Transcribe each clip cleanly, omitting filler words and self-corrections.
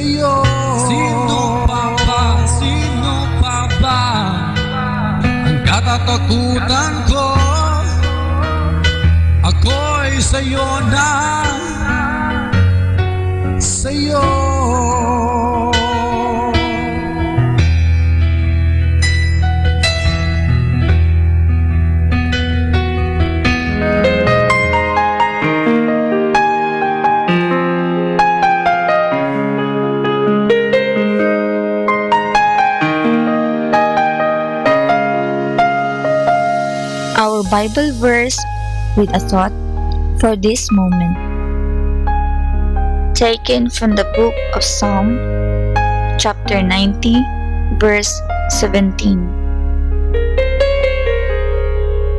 sa'yo. Sino pa ba ang katatakutan ko? Ako'y sa'yo na, Sa'yo. Our Bible verse with a thought for this moment. Taken from the book of Psalm, chapter 90, verse 17.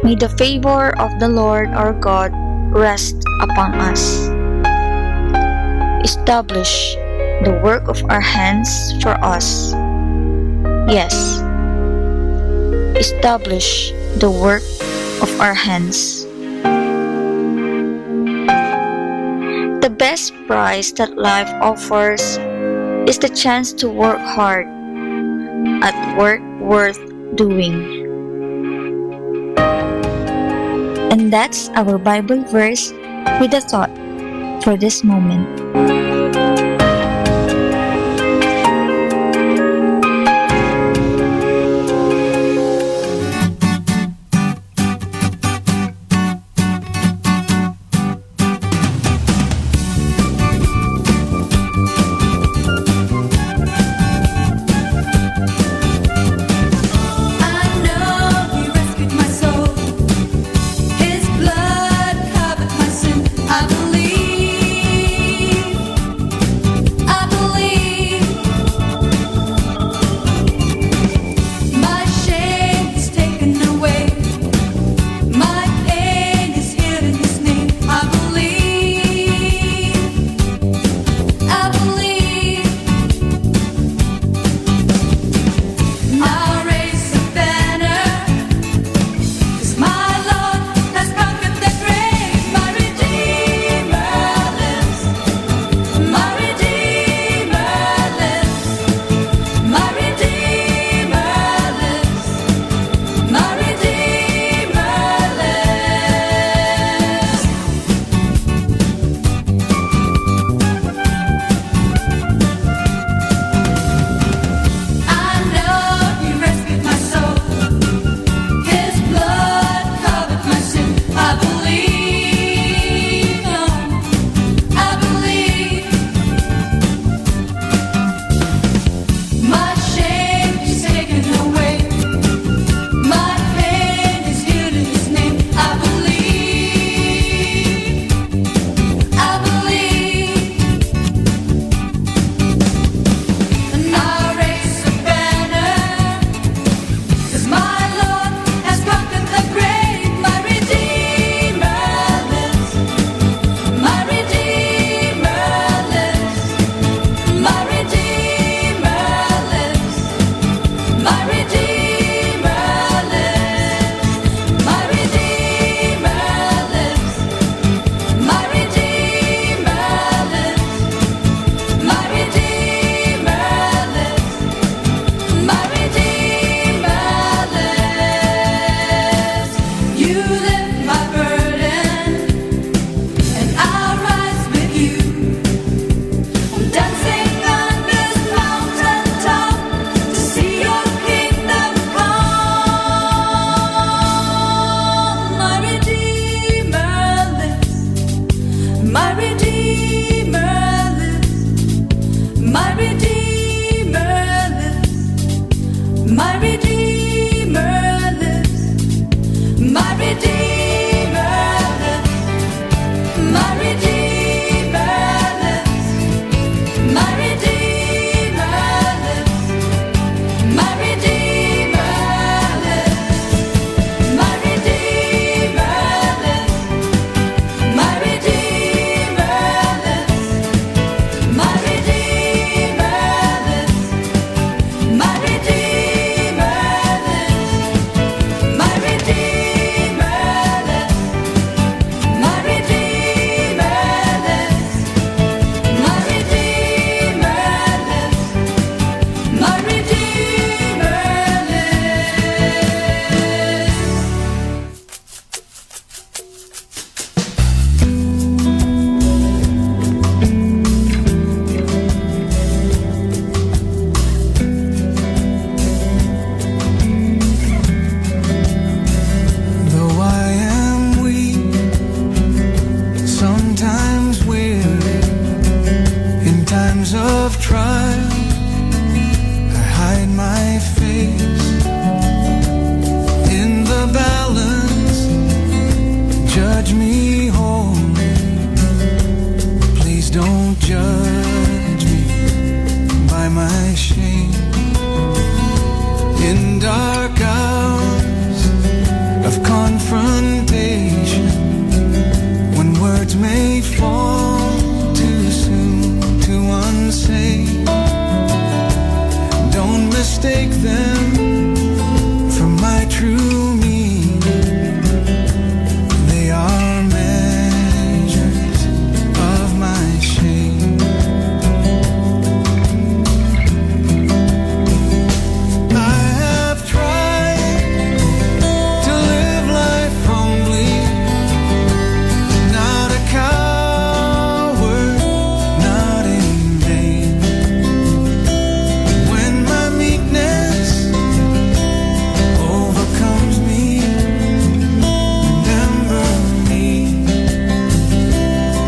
May the favor of the Lord our God rest upon us. Establish the work of our hands for us. Yes, establish the work of our hands. The best prize that life offers is the chance to work hard at work worth doing. And that's our Bible verse with a thought for this moment. trial, I hide my face. In the balance, judge me holy. Please don't judge me by my shame. In dark hours of confrontation, when words may fall too soon to unsay, don't mistake them for my true meaning. They are measures of my shame. I have tried to live life humbly, not a coward, not in vain. When my meekness overcomes me, remember me,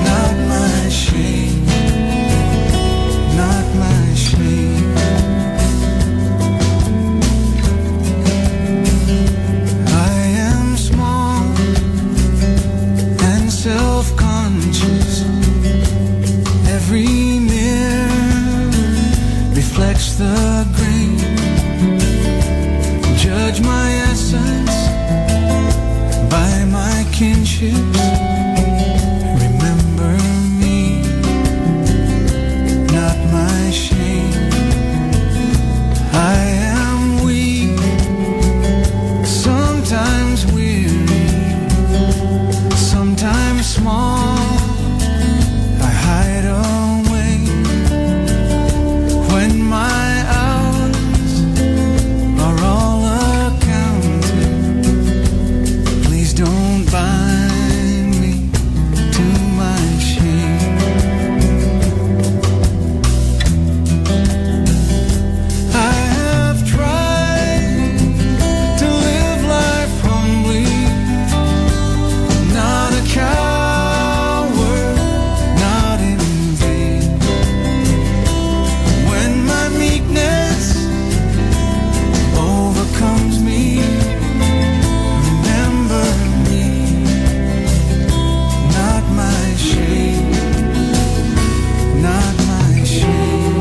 not my shame, not my shame. I am small and self-conscious. Every mirror reflects the grain. Judge my essence by my kinships. Remember me, not my shame. I am weak, sometimes weary, sometimes small. I hide away when my hours are all accounted. Please don't bind me to my shame. I have tried to live life humbly, not a coward, not in vain. When my meekness overcomes me, remember me, not my shame, not my shame.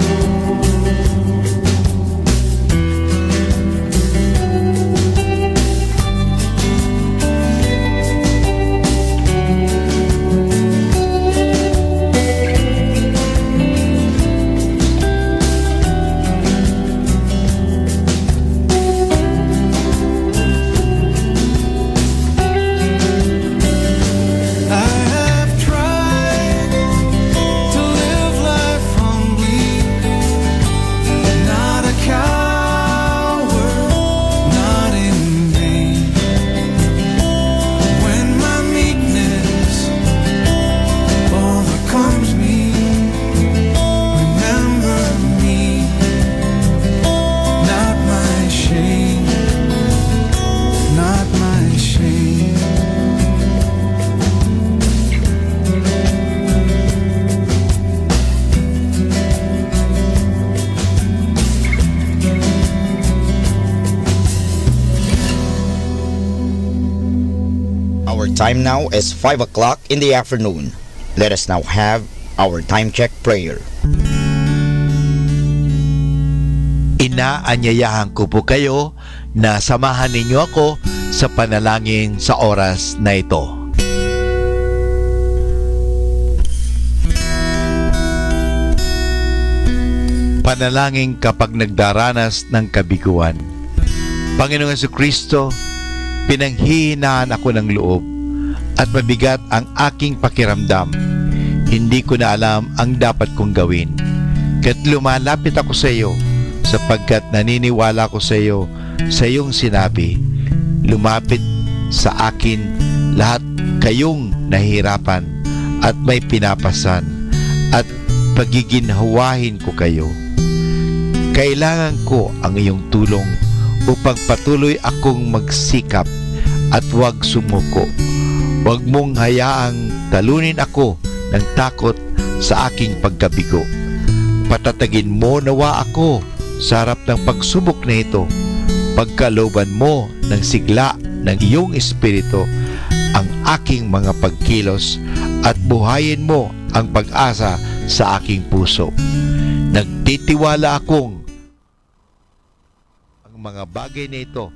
I have tried to live life humbly, not a coward, not in vain. When my meekness overcomes me, remember me, not my shame, not my shame. Our time now is 5 o'clock in the afternoon. Let us now have our time check prayer. Inaanyayahan ko po kayo na samahan ninyo ako sa panalangin sa oras na ito. Panalangin kapag nagdaranas ng kabiguan. Panginoong Jesucristo, pinanghihinaan ako ng loob at mabigat ang aking pakiramdam. Hindi ko na alam ang dapat kong gawin. Kaya't lumalapit ako sa iyo sapagkat naniniwala ko sa iyo sa iyong sinabi. Lumapit sa akin lahat kayong nahihirapan at may pinapasan at pagiginhawahin ko kayo. Kailangan ko ang iyong tulong upang patuloy akong magsikap at huwag sumuko. Huwag mong hayaang talunin ako ng takot sa aking pagkabigo. Patatagin mo nawa ako sa harap ng pagsubok na ito. Pagkalooban mo ng sigla ng iyong espiritu ang aking mga pagkilos at buhayin mo ang pag-asa sa aking puso. Nagtitiwala akong ang mga bagay na ito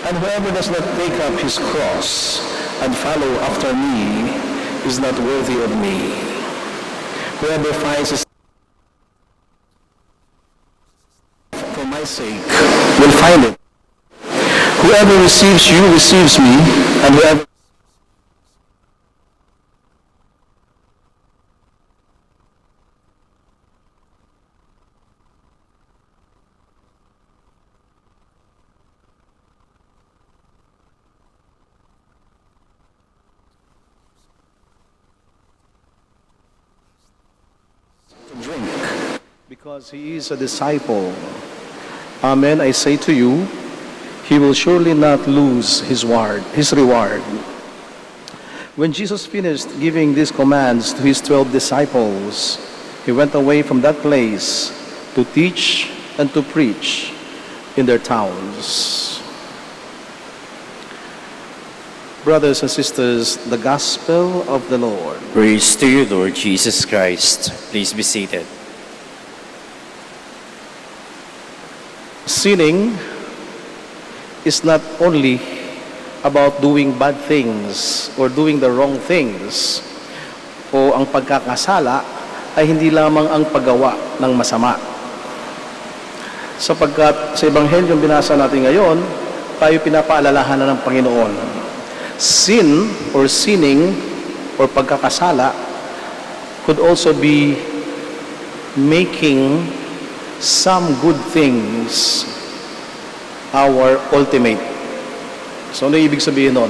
And whoever does not take up his cross and follow after me is not worthy of me. Whoever finds his for my sake will find it. Whoever receives you receives me, and whoever because he is a disciple. Amen, I say to you, he will surely not lose his reward. When Jesus finished giving these commands to his 12 disciples, he went away from that place to teach and to preach in their towns. Brothers and sisters, the gospel of the Lord. Praise to you, Lord Jesus Christ. Please be seated. Sinning is not only about doing bad things or doing the wrong things, o ang pagkakasala ay hindi lamang ang paggawa ng masama. Sapagkat sa Ebanghelyo binasa natin ngayon, tayo pinapaalalahanan ng Panginoon. Sin or sinning or pagkakasala could also be making some good things our ultimate. So ano ibig sabihin nun?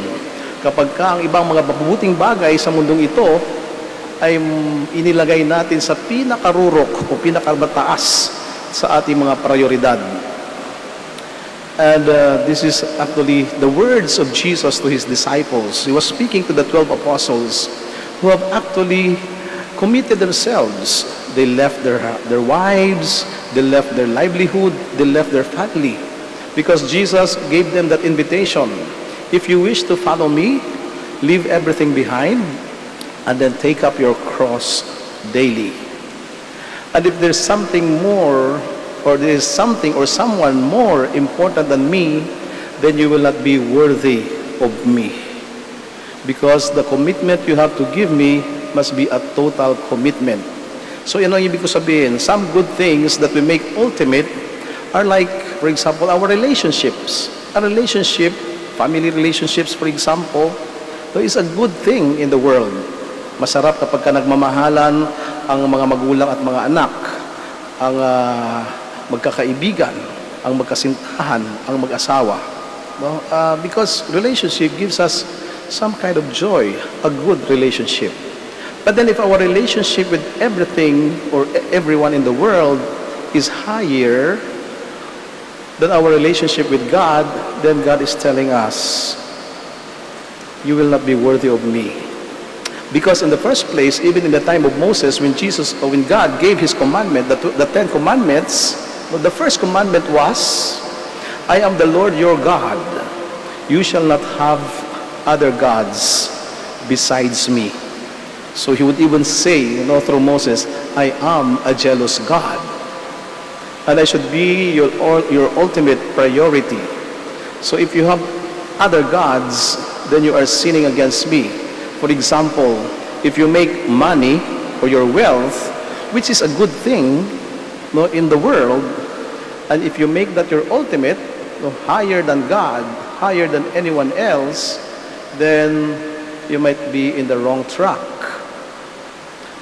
Kapag ang ibang mga mabubuting bagay sa mundong ito ay inilagay natin sa pinakarurok o pinakamataas sa ating mga prioridad. And this is actually the words of Jesus to his disciples. He was speaking to the 12 apostles who have actually committed themselves. They left their wives, they left their livelihood, they left their family. Because Jesus gave them that invitation. If you wish to follow me, leave everything behind and then take up your cross daily. And if there's something more, or there is something or someone more important than me, then you will not be worthy of me. Because the commitment you have to give me must be a total commitment. So yun ang ibig ko sabihin, some good things that we make ultimate are like, for example, our relationships. A relationship, family relationships, for example, is a good thing in the world. Masarap kapag ka nagmamahalan ang mga magulang at mga anak, ang magkakaibigan, ang magkasintahan, ang mag-asawa. No? Because relationship gives us some kind of joy, a good relationship. But then if our relationship with everything or everyone in the world is higher than our relationship with God, then God is telling us, you will not be worthy of me. Because in the first place, even in the time of Moses, when God gave his commandment, the 10 commandments, the first commandment was, I am the Lord your God. You shall not have other gods besides me. So he would even say, through Moses, I am a jealous God. And I should be your ultimate priority. So if you have other gods, then you are sinning against me. For example, if you make money or your wealth, which is a good thing in the world, and if you make that your ultimate, higher than God, higher than anyone else, then you might be in the wrong track.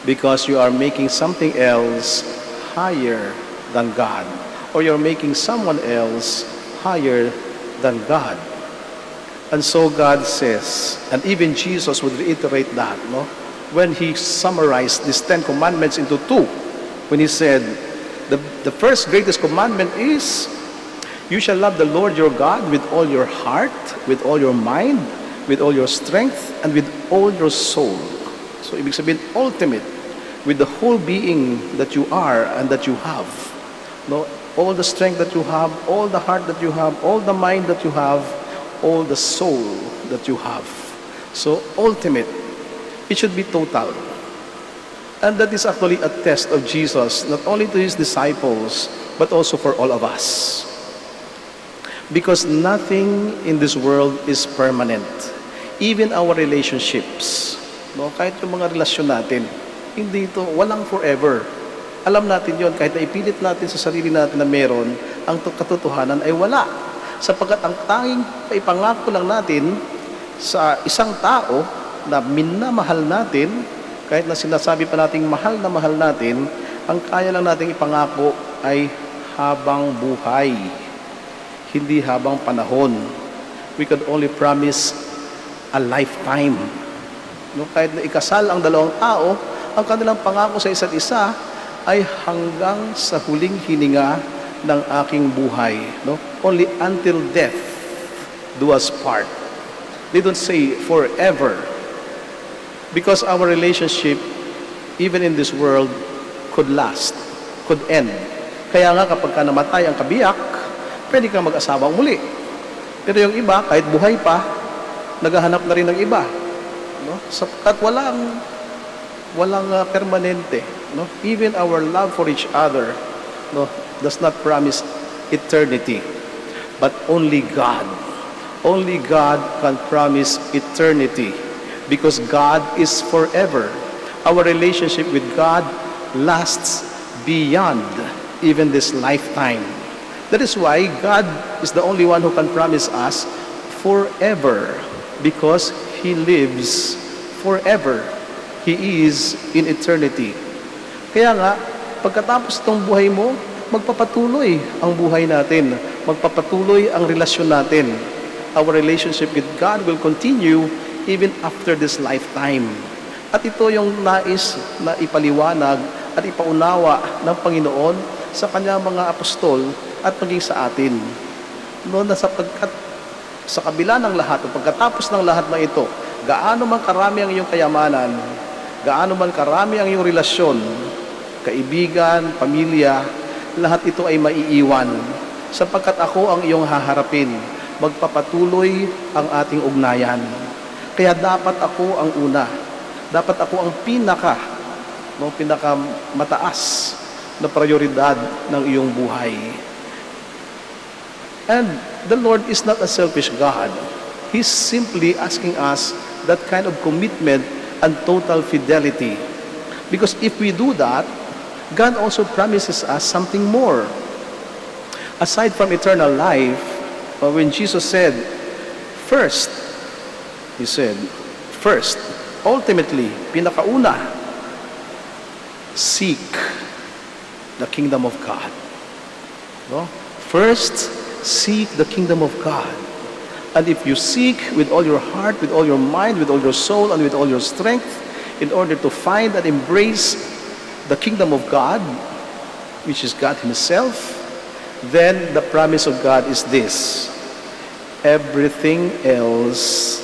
Because you are making something else higher than God, or you're making someone else higher than God. And so God says, and even Jesus would reiterate that, when he summarized these 10 commandments into 2, when he said, the first greatest commandment is, you shall love the Lord your God with all your heart, with all your mind, with all your strength, and with all your soul. So ibig sabihin, ultimate, with the whole being that you are and that you have. All the strength that you have, all the heart that you have, all the mind that you have, all the soul that you have. So ultimate, it should be total. And that is actually a test of Jesus, not only to his disciples, but also for all of us. Because nothing in this world is permanent. Even our relationships, kahit yung mga relasyon natin, hindi ito, walang forever. Alam natin yon, kahit na ipilit natin sa sarili natin na meron, ang katotohanan ay wala. Sapagkat ang tanging ipangako lang natin sa isang tao na minamahal natin, kahit na sinasabi pa nating mahal na mahal natin, ang kaya lang nating ipangako ay habang buhay, hindi habang panahon. We could only promise a lifetime. Kahit na ikasal ang dalawang tao, ang kanilang pangako sa isa't isa ay hanggang sa huling hininga ng aking buhay. No? Only until death do us part. They don't say forever. Because our relationship, even in this world, could last, could end. Kaya nga kapag ka namatay ang kabiyak, pwede kang mag-asawa muli. Pero yung iba, kahit buhay pa, naghahanap na rin ng iba. No? Sapagkat walang permanente. No? Even our love for each other, no, does not promise eternity. But only God can promise eternity. Because God is forever. Our relationship with God lasts beyond even this lifetime. That is why God is the only one who can promise us forever, because He lives forever. He is in eternity. Kaya nga, pagkatapos ng buhay mo, magpapatuloy ang buhay natin. Magpapatuloy ang relasyon natin. Our relationship with God will continue even after this lifetime. At ito yung nais na ipaliwanag at ipaunawa ng Panginoon sa kanyang mga apostol at maging sa atin. No, na sapagkat sa kabila ng lahat, o pagkatapos ng lahat ng ito, gaano man karami ang iyong kayamanan, gaano man karami ang iyong relasyon, kaibigan, pamilya, lahat ito ay maiiwan. Sapagkat ako ang iyong haharapin, magpapatuloy ang ating ugnayan. Kaya dapat ako ang una. Dapat ako ang pinaka mataas na prioridad ng iyong buhay. And the Lord is not a selfish God. He's simply asking us that kind of commitment and total fidelity. Because if we do that, God also promises us something more. Aside from eternal life, when Jesus said, first, He said, first, ultimately, pinakauna, seek the kingdom of God. No? First, seek the kingdom of God. And if you seek with all your heart, with all your mind, with all your soul, and with all your strength, in order to find and embrace the kingdom of God, which is God Himself, then the promise of God is this: everything else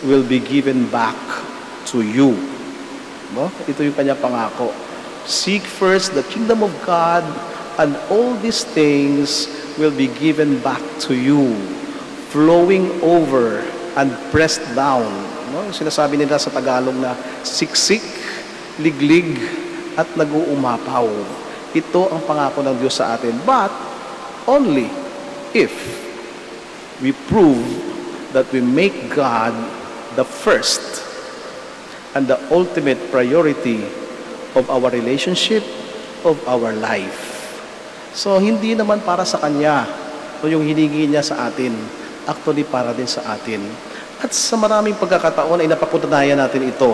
will be given back to you. No? Ito yung kanya pangako. Seek first the kingdom of God, and all these things will be given back to you, flowing over and pressed down. No? Sinasabi nila sa Tagalog na siksik, liglig, at nag-uumapaw. Ito ang pangako ng Diyos sa atin. But only if we prove that we make God the first and the ultimate priority of our relationship, of our life. So, hindi naman para sa Kanya o yung hiningi niya sa atin. Actually, para din sa atin. At sa maraming pagkakataon ay napapatunayan natin ito.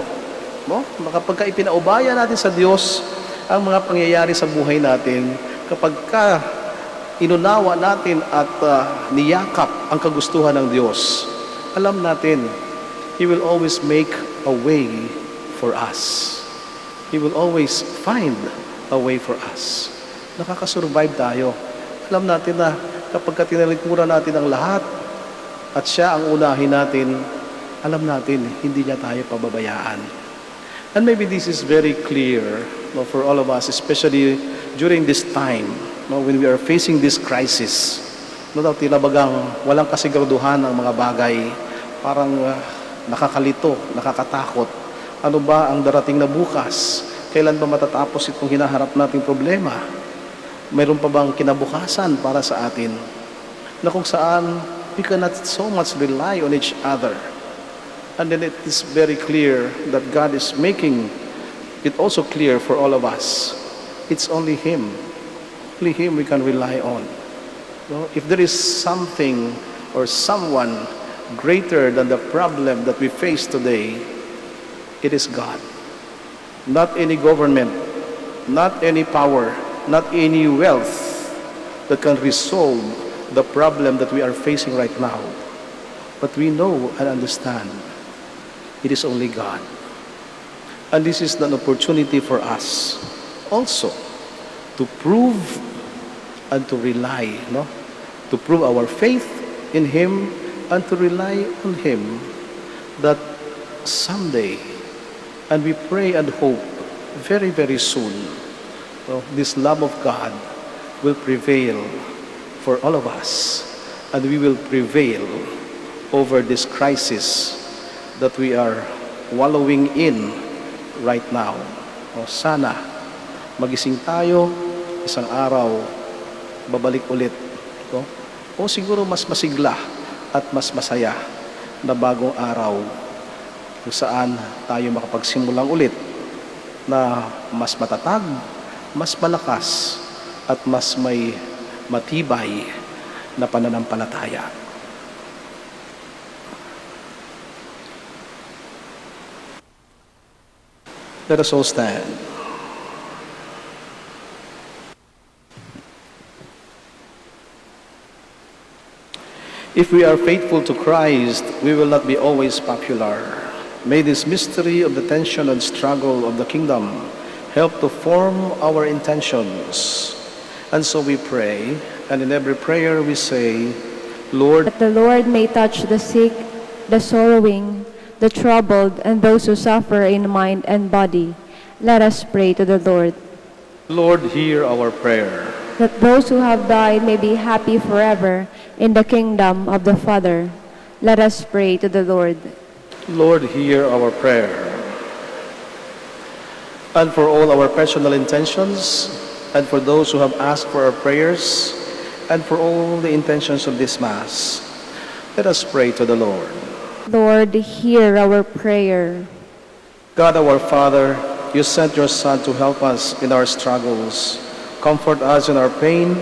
No? Kapag ipinaubaya natin sa Diyos ang mga pangyayari sa buhay natin, kapag inunawa natin at niyakap ang kagustuhan ng Diyos, alam natin, He will always make a way for us. He will always find a way for us. Nakakasurvive tayo. Alam natin na kapag tinalikuran natin ang lahat at siya ang unahin natin, alam natin, hindi niya tayo pababayaan. And maybe this is very clear, no, for all of us, especially during this time, no, when we are facing this crisis. No, tinabagang walang kasiguraduhan ng mga bagay, parang nakakalito, nakakatakot. Ano ba ang darating na bukas? Kailan ba matatapos itong hinaharap nating problema? Mayroon pa bang kinabukasan para sa atin? Na kung saan we cannot so much rely on each other. And then it is very clear that God is making it also clear for all of us. It's only Him. Only Him we can rely on. No? If there is something or someone greater than the problem that we face today, it is God. Not any government, not any power, not any wealth that can resolve the problem that we are facing right now. But we know and understand it is only God. And this is an opportunity for us also to prove and to rely, no? To prove our faith in Him and to rely on Him that someday, and we pray and hope very, very soon, no, this love of God will prevail for all of us, and we will prevail over this crisis that we are wallowing in right now. O sana, magising tayo, isang araw, babalik ulit. No? O siguro mas masigla at mas masaya na bagong araw kung saan tayo makapagsimulang ulit na mas matatag, mas malakas, at mas may matibay na pananampalataya. Let us all stand. If we are faithful to Christ, we will not be always popular. May this mystery of the tension and struggle of the kingdom help to form our intentions. And so we pray, and in every prayer we say, Lord, That the Lord may touch the sick, the sorrowing, the troubled, and those who suffer in mind and body. Let us pray to the Lord. Lord, hear our prayer. That those who have died may be happy forever in the kingdom of the Father. Let us pray to the Lord. Lord, hear our prayer. And for all our personal intentions, and for those who have asked for our prayers, and for all the intentions of this Mass, let us pray to the Lord. Lord, hear our prayer. God our Father, you sent your Son to help us in our struggles, comfort us in our pain,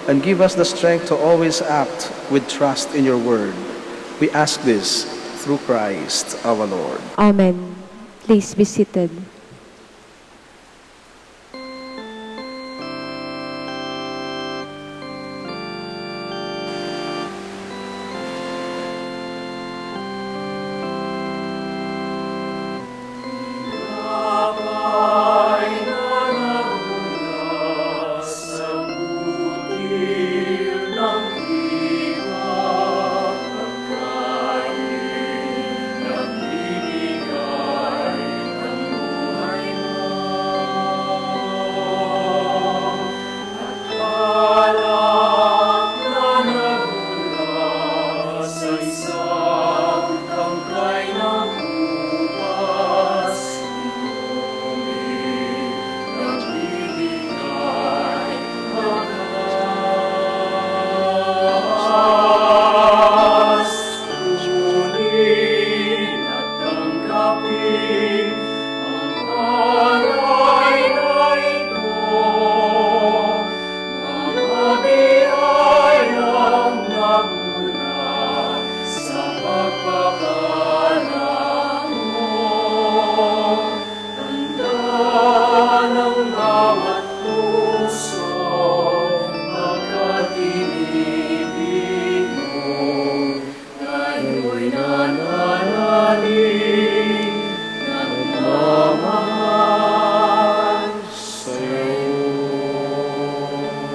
and give us the strength to always act with trust in your word. We ask this through Christ our Lord. Amen. Please be seated.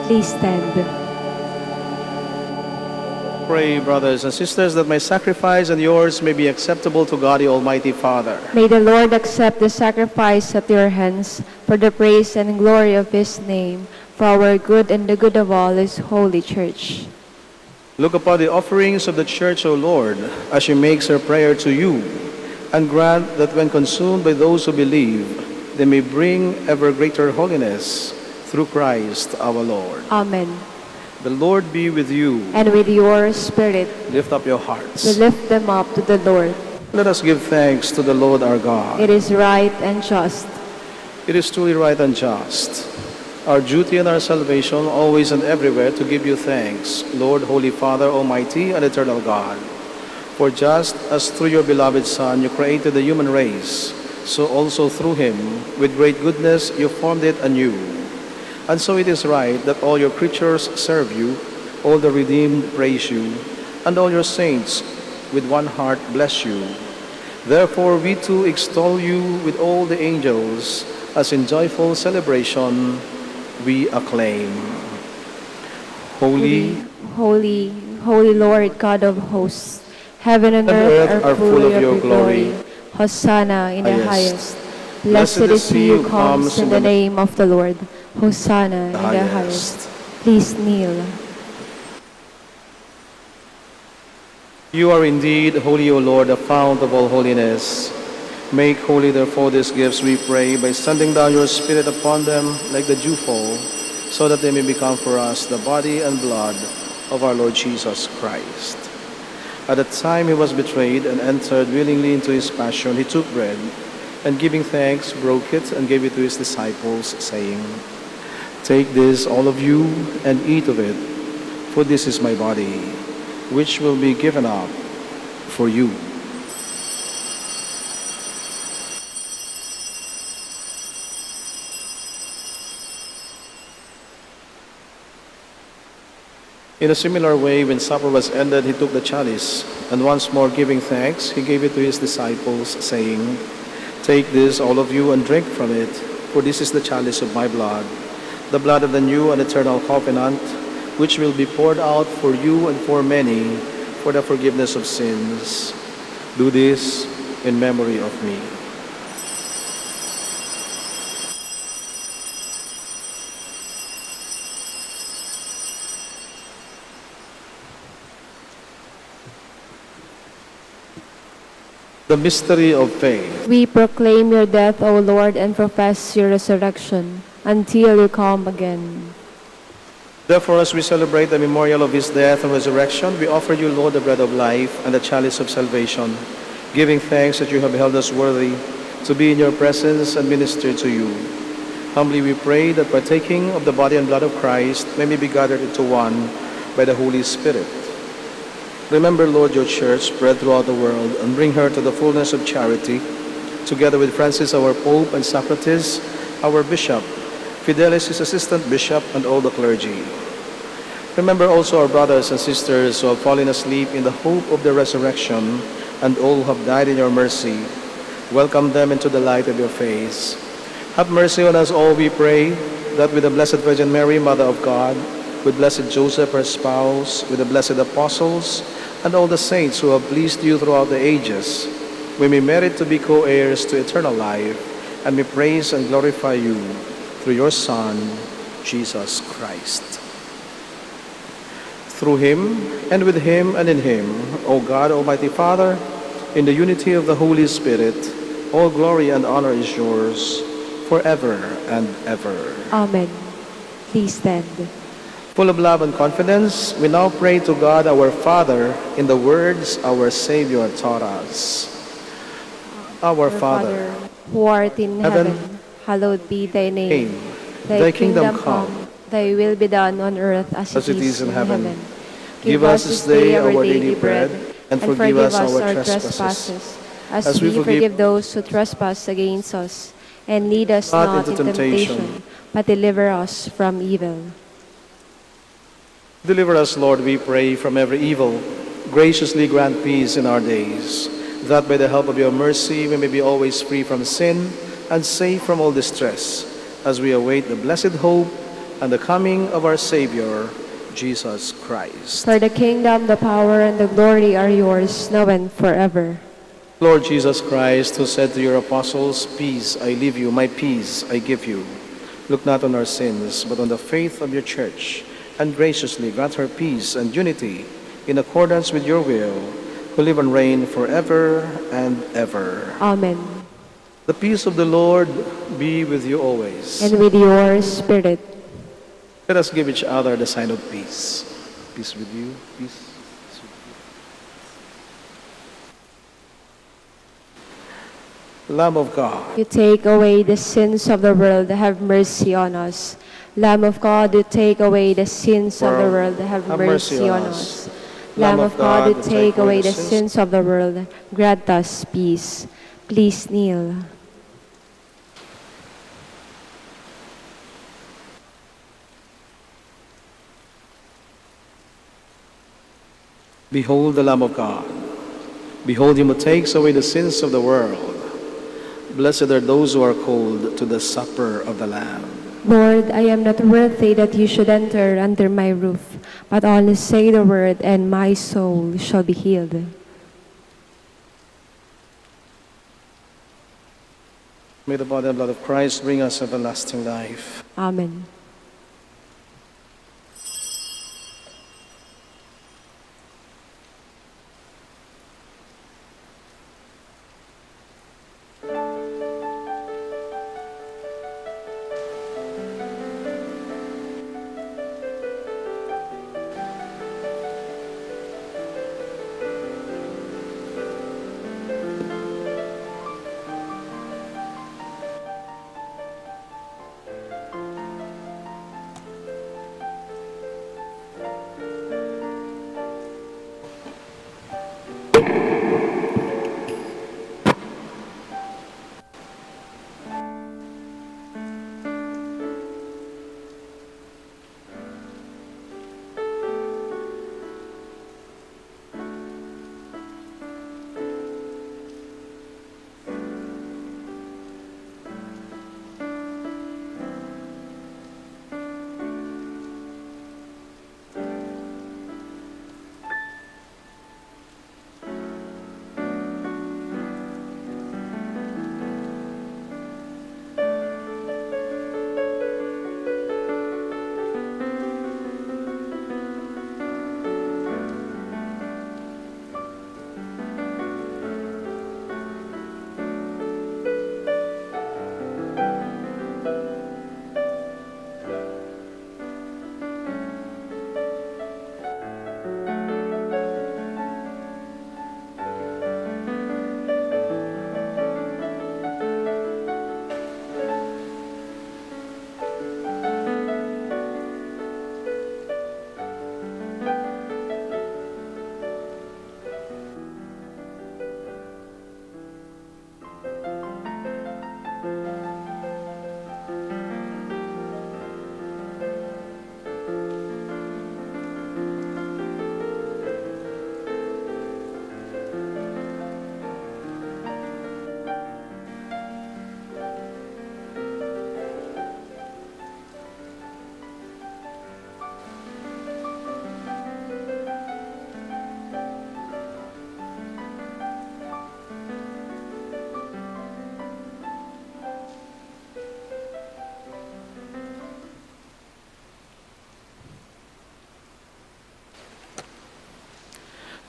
Please stand. Pray, brothers and sisters, that my sacrifice and yours may be acceptable to God the Almighty Father. May the Lord accept the sacrifice at your hands for the praise and glory of his name, for our good and the good of all his holy church. Look upon the offerings of the church, O Lord, as she makes her prayer to you, and grant that when consumed by those who believe, they may bring ever greater holiness through Christ our Lord. Amen. The Lord be with you. And with your spirit, Lift up your we hearts. lift them up to the Lord. Let us give thanks to the Lord our God. It is right and just. It is truly right and just, our duty and our salvation, always and everywhere, to give you thanks, Lord, Holy Father, Almighty and Eternal God. For just as through your beloved Son you created the human race, so also through him, with great goodness, you formed it anew. And so it is right that all your creatures serve you, all the redeemed praise you, and all your saints with one heart bless you. Therefore we too extol you with all the angels, as in joyful celebration we acclaim. Holy, Holy, holy Lord God of hosts, heaven and earth are full of your glory. Hosanna in the highest. Blessed is he who comes in the name of the Lord. Hosanna in the highest. Please kneel. You are indeed holy, O Lord, the fount of all holiness. Make holy, therefore, these gifts, we pray, by sending down your Spirit upon them like the dewfall, so that they may become for us the body and blood of our Lord Jesus Christ. At the time he was betrayed and entered willingly into his passion, he took bread, and giving thanks, broke it and gave it to his disciples, saying, "Take this, all of you, and eat of it, for this is my body, which will be given up for you." In a similar way, when supper was ended, he took the chalice, and once more giving thanks, he gave it to his disciples, saying, "Take this, all of you, and drink from it, for this is the chalice of my blood, the blood of the new and eternal covenant, which will be poured out for you and for many for the forgiveness of sins. Do this in memory of me." The mystery of faith. We proclaim your death, O Lord, and profess your resurrection until you come again. Therefore, as we celebrate the memorial of his death and resurrection, we offer you, Lord, the bread of life and the chalice of salvation, giving thanks that you have held us worthy to be in your presence and minister to you. Humbly we pray that partaking of the body and blood of Christ, may we be gathered into one by the Holy Spirit. Remember, Lord, your church spread throughout the world, and bring her to the fullness of charity, together with Francis, our Pope, and Socrates, our Bishop, Fidelis, his assistant bishop, and all the clergy. Remember also our brothers and sisters who have fallen asleep in the hope of the resurrection, and all who have died in your mercy. Welcome them into the light of your face. Have mercy on us all, we pray, that with the Blessed Virgin Mary, Mother of God, with Blessed Joseph, her spouse, with the blessed apostles, and all the saints who have pleased you throughout the ages, we may merit to be co-heirs to eternal life, and may praise and glorify you through your Son, Jesus Christ. Through him, and with him, and in him, O God, Almighty Father, in the unity of the Holy Spirit, all glory and honor is yours, forever and ever. Amen. Please stand. Full of love and confidence, we now pray to God our Father in the words our Savior taught us. Our Father, who art in heaven, hallowed be thy name. Thy kingdom come, thy will be done on earth as it is in heaven. Give us this day our daily bread, and forgive us our trespasses, as we forgive those who trespass against us. And lead us not into temptation, but deliver us from evil. Deliver us, Lord, we pray, from every evil. Graciously grant peace in our days, that by the help of your mercy we may be always free from sin and safe from all distress, as we await the blessed hope and the coming of our Savior, Jesus Christ. For the kingdom, the power, and the glory are yours, now and forever. Lord Jesus Christ, who said to your apostles, "Peace I leave you, my peace I give you," look not on our sins, but on the faith of your church, and graciously grant her peace and unity in accordance with your will, who live and reign forever and ever. Amen. The peace of the Lord be with you always. And with your spirit. Let us give each other the sign of peace. Peace with you. Peace. Lamb of God, You take away the sins of the world, have mercy on us. Lamb of God, you take away the sins of the world, have mercy on us. Lamb of God, you take away the sins of the world, grant us peace. Please kneel. behold the Lamb of God. Behold him who takes away the sins of the world. Blessed are those who are called to the supper of the Lamb. Lord, I am not worthy that you should enter under my roof, but only say the word, and my soul shall be healed. May the body and blood of Christ bring us everlasting life. Amen.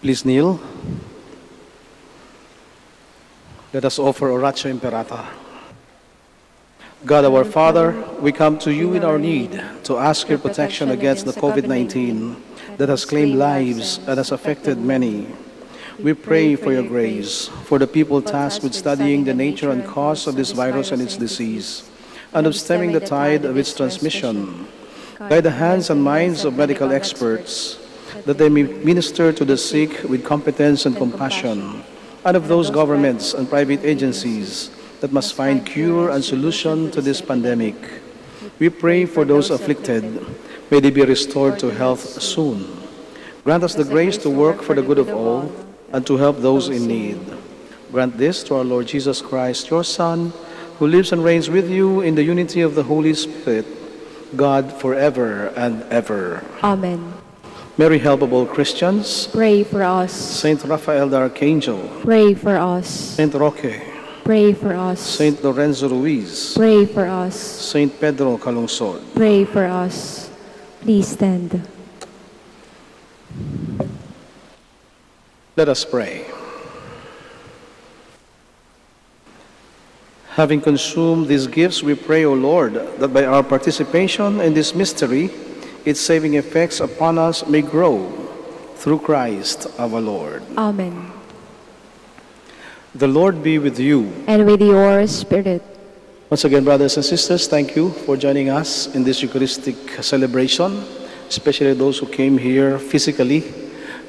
Please kneel. Let us offer Oratio Imperata. God our Father, we come to you in our need to ask your protection against the COVID-19 that has claimed lives and has affected many. We pray for your grace for the people tasked with studying the nature and cause of this virus and its disease, and of stemming the tide of its transmission. Guide the hands and minds of medical experts, that they may minister to the sick with competence and compassion, and of those governments and private agencies that must find cure and solution to this pandemic. We pray for those afflicted. May they be restored to health soon. Grant us the grace to work for the good of all and to help those in need. Grant this to our Lord Jesus Christ, your Son, who lives and reigns with you in the unity of the Holy Spirit, God forever and ever. Amen. Mary, help of all Christians. Pray for us. Saint Raphael the Archangel. Pray for us. Saint Roque. Pray for us. Saint Lorenzo Ruiz. Pray for us. Saint Pedro Calungsod. Pray for us. Please stand. Let us pray. Having consumed these gifts, we pray, O Lord, that by our participation in this mystery, its saving effects upon us may grow through Christ our Lord. Amen. The Lord be with you. And with your spirit. Once again, brothers and sisters, thank you for joining us in this Eucharistic celebration, especially those who came here physically,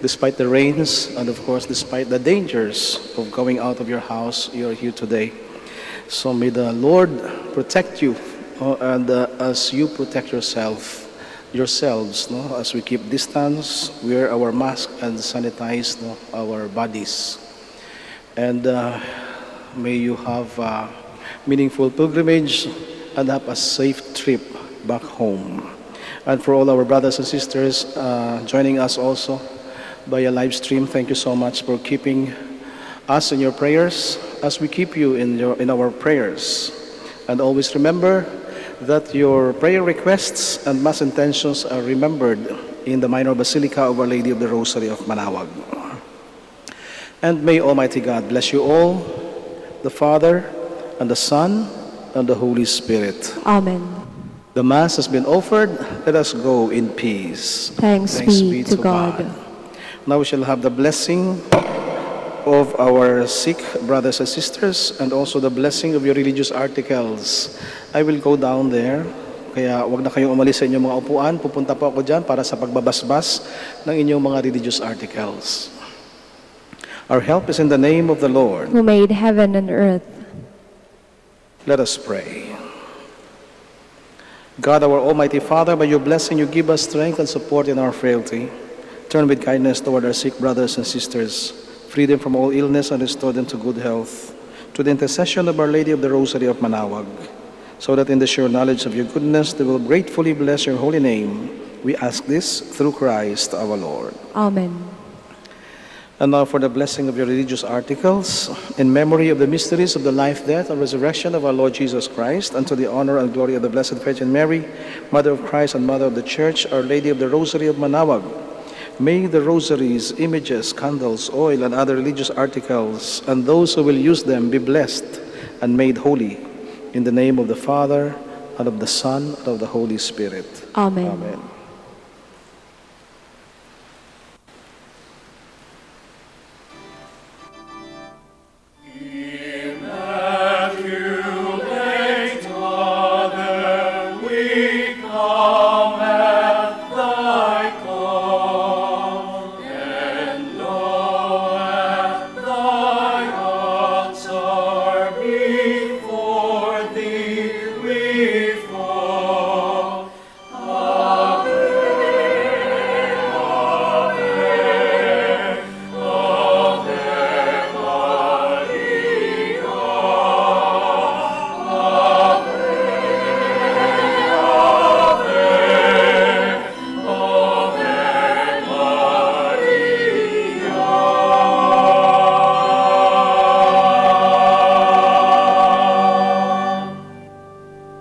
despite the rains and of course despite the dangers of going out of your house. You are here today. So may the Lord protect you, and as you protect yourselves, as we keep distance, wear our mask and sanitize our bodies. And may you have a meaningful pilgrimage and have a safe trip back home. And for all our brothers and sisters joining us also via live stream, thank you so much for keeping us in your prayers as we keep you in our prayers. And always remember that your prayer requests and mass intentions are remembered in the Minor Basilica of Our Lady of the Rosary of Manaoag. And may Almighty God bless you all, the Father, and the Son, and the Holy Spirit. Amen. The Mass has been offered. Let us go in peace. Thanks be to God. Now we shall have the blessing of our sick brothers and sisters and also the blessing of your religious articles. I will go down there. Kaya wag na kayong umalis sa inyong mga upuan. Pupunta po ako dyan para sa pagbabasbas ng inyong mga religious articles. Our help is in the name of the Lord, who made heaven and earth. Let us pray. God, our Almighty Father, by your blessing you give us strength and support in our frailty. Turn with kindness toward our sick brothers and sisters. Free them from all illness and restore them to good health. To the intercession of Our Lady of the Rosary of Manaoag, so that in the sure knowledge of your goodness they will gratefully bless your holy name. We ask this through Christ our Lord. Amen. And now for the blessing of your religious articles, in memory of the mysteries of the life, death, and resurrection of our Lord Jesus Christ, and to the honor and glory of the Blessed Virgin Mary, Mother of Christ and Mother of the Church, Our Lady of the Rosary of Manaoag, may the rosaries, images, candles, oil, and other religious articles, and those who will use them be blessed and made holy, in the name of the Father, and of the Son, and of the Holy Spirit. Amen. Amen.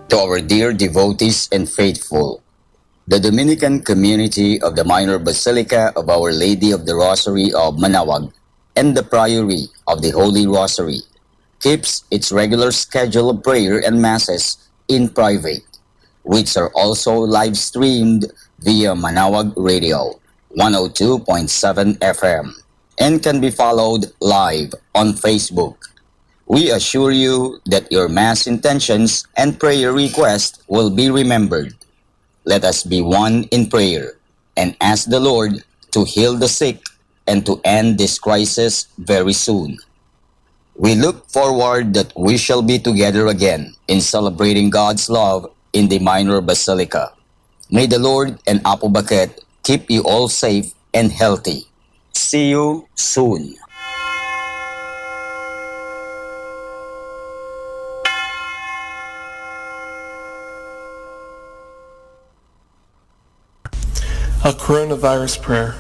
To our dear devotees and faithful, the Dominican community of the Minor Basilica of Our Lady of the Rosary of Manaoag and the Priory of the Holy Rosary keeps its regular schedule of prayer and masses in private, which are also live streamed via Manaoag Radio 102.7 FM and can be followed live on Facebook. We assure you that your mass intentions and prayer requests will be remembered. Let us be one in prayer and ask the Lord to heal the sick and to end this crisis very soon. We look forward that we shall be together again in celebrating God's love in the Minor Basilica. May the Lord and Apo Baket keep you all safe and healthy. See you soon. A coronavirus prayer.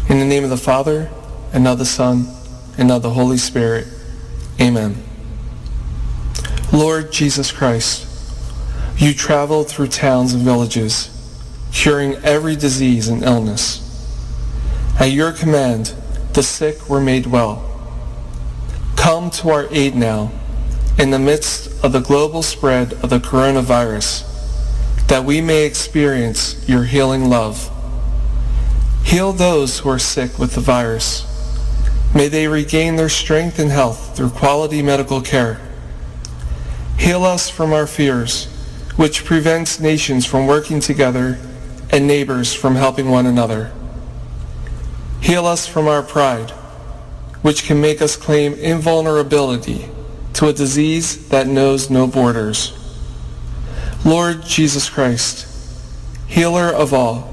In the name of the Father, and of the Son, and of the Holy Spirit. Amen. Lord Jesus Christ, you traveled through towns and villages, curing every disease and illness. At your command, the sick were made well. Come to our aid now, in the midst of the global spread of the coronavirus, that we may experience your healing love. Heal those who are sick with the virus. May they regain their strength and health through quality medical care. Heal us from our fears, which prevents nations from working together and neighbors from helping one another. Heal us from our pride, which can make us claim invulnerability to a disease that knows no borders. Lord Jesus Christ, healer of all,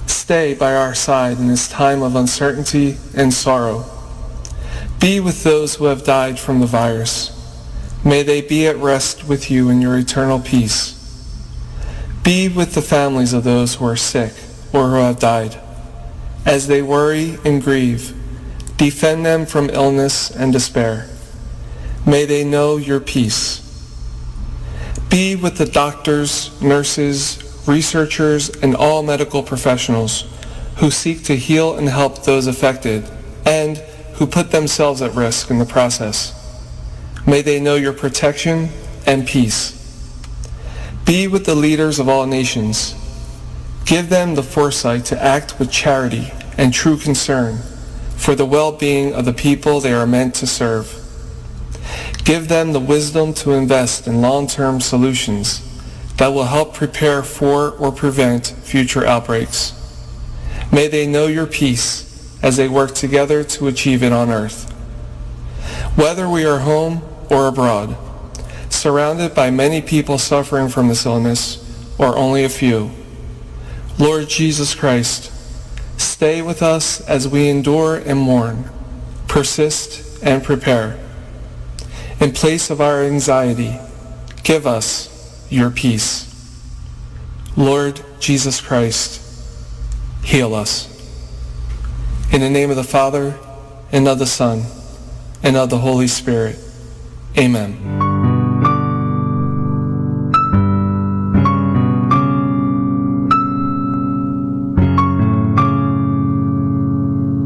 stay by our side in this time of uncertainty and sorrow. Be with those who have died from the virus. May they be at rest with you in your eternal peace. Be with the families of those who are sick or who have died. As they worry and grieve, defend them from illness and despair. May they know your peace. Be with the doctors, nurses, researchers, and all medical professionals who seek to heal and help those affected and who put themselves at risk in the process. May they know your protection and peace. Be with the leaders of all nations. Give them the foresight to act with charity and true concern for the well-being of the people they are meant to serve. Give them the wisdom to invest in long-term solutions that will help prepare for or prevent future outbreaks. May they know your peace as they work together to achieve it on earth. Whether we are home or abroad, surrounded by many people suffering from this illness, or only a few, Lord Jesus Christ, stay with us as we endure and mourn, persist and prepare. In place of our anxiety, give us your peace. Lord Jesus Christ, heal us. In the name of the Father, and of the Son, and of the Holy Spirit. Amen.